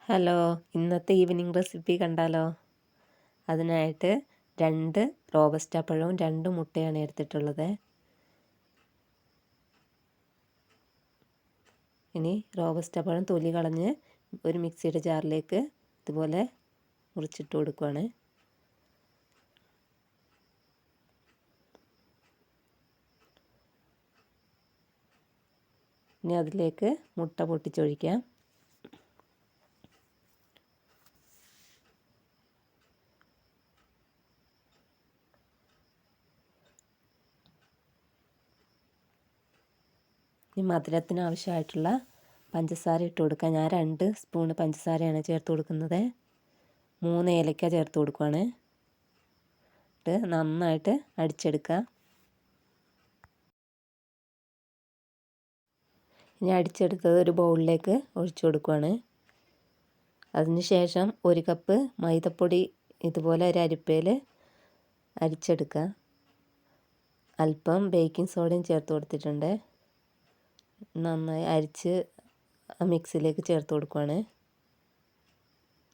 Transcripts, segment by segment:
Hello, ഇന്നത്തെ evening recipe കണ്ടാലോ? അതിനായിട്ട് 2 റോബസ്റ്റ പഴവും 2 മുട്ടയാണ് എടുത്തിട്ടുള്ളത്. ഇനി റോബസ്റ്റ പഴം തൊലി കളഞ്ഞ് ഒരു മിക്സിയുടെ ജാറിലേക്ക് ഇതുപോലെ മുറിച്ചിട്ട് കൊടുക്കുകയാണ്. ഇനി അതിലേക്ക് മുട്ട പൊട്ടിച്ചൊഴിക്കാം. ഈ മധുരത്തിന് ആവശ്യമായിട്ടുള്ള പഞ്ചസാര ഇട്ട് കൊടുക്കുക. ഞാൻ 2 സ്പൂൺ പഞ്ചസാരയാണ് ചേർത്ത് കൊടുക്കുന്നത്. 3 ഏലക്ക ചേർത്ത് കൊടുക്കുകയാണ്. ഇട്ട് നന്നായിട്ട് അടിച്ചെടുക്കുക. ഇനി അടിച്ചെടുത്തത് ഒരു ബൗളിലേക്ക് ഒഴിച്ചു കൊടുക്കുകയാണ്. അതിനുശേഷം 1 കപ്പ് മൈദപ്പൊടി ഇതുപോലെ ഒരു അരിപ്പയിൽ അരിച്ചെടുക്കുക. അല്പം ബേക്കിംഗ് സോഡയും ചേർത്ത് കൊടുത്തിട്ടുണ്ട്. നന്നായി അരിച്ച് മിക്സിയിലേക്ക് ചേർത്ത് കൊടുക്കുകയാണ്.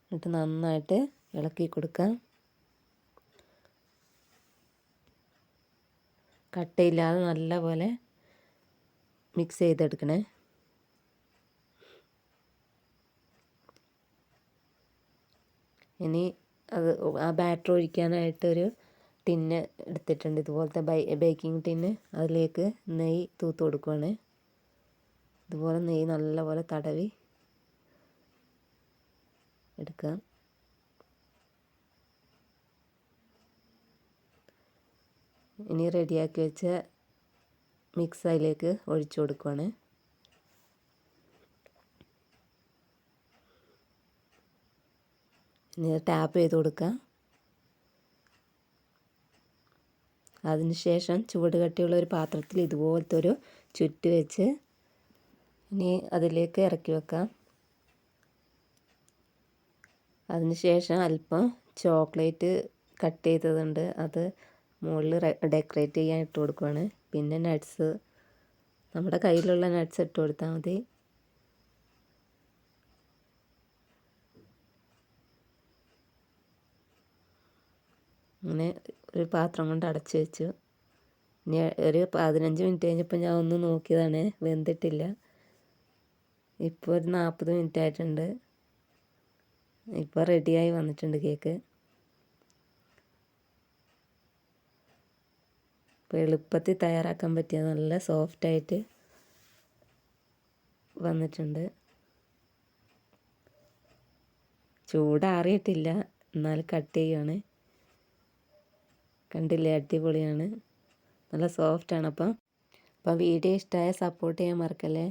എന്നിട്ട് നന്നായിട്ട് ഇളക്കി കൊടുക്കുക. കട്ടയില്ലാതെ നല്ലപോലെ മിക്സ് ചെയ്തെടുക്കണേ. ഇനി അത് ആ ബാറ്റർ ഒഴിക്കാനായിട്ടൊരു ടിന്ന് എടുത്തിട്ടുണ്ട്, ഇതുപോലത്തെ ബേക്കിംഗ് ടിന്ന്. അതിലേക്ക് നെയ്യ് തൂത്ത് കൊടുക്കുകയാണ്. ഇതുപോലെ നെയ്യ് നല്ലപോലെ തടവി എടുക്കുക. ഇനി റെഡിയാക്കി വെച്ച മിക്സ് അതിലേക്ക് ഒഴിച്ചു കൊടുക്കുകയാണ്. ഇനി ടാപ്പ് ചെയ്ത് കൊടുക്കുക. അതിനുശേഷം ചൂട് കട്ടിയുള്ള ഒരു പാത്രത്തിൽ ഇതുപോലത്തെ ഒരു ചുറ്റ് വെച്ച് ഇനി അതിലേക്ക് ഇറക്കി വെക്കാം. അതിനുശേഷം അല്പം ചോക്ലേറ്റ് കട്ട് ചെയ്തതുണ്ട്, അത് മുകളിൽ ഡെക്കറേറ്റ് ചെയ്യാൻ ഇട്ട് കൊടുക്കുകയാണ്. പിന്നെ നട്ട്സ്, നമ്മുടെ കയ്യിലുള്ള നട്ട്സ് ഇട്ട് കൊടുത്താൽ മതി. അങ്ങനെ ഒരു പാത്രം കൊണ്ട് അടച്ചു വെച്ചു. ഇനി ഒരു 15 മിനിറ്റ് കഴിഞ്ഞപ്പോൾ ഞാൻ ഒന്ന് നോക്കിയതാണ്, വെന്തിട്ടില്ല. ഇപ്പോൾ ഒരു 40 മിനിറ്റ് ആയിട്ടുണ്ട്. ഇപ്പോൾ റെഡിയായി വന്നിട്ടുണ്ട് കേക്ക്. ഇപ്പോൾ എളുപ്പത്തിൽ തയ്യാറാക്കാൻ പറ്റിയ നല്ല സോഫ്റ്റായിട്ട് വന്നിട്ടുണ്ട്. ചൂടാറിയിട്ടില്ല, എന്നാൽ കട്ട് ചെയ്യുകയാണ്. കണ്ടില്ലേ, അടിപൊളിയാണ്, നല്ല സോഫ്റ്റാണ്. അപ്പം വീഡിയോ ഇഷ്ടമായ സപ്പോർട്ട് ചെയ്യാൻ മറക്കല്ലേ.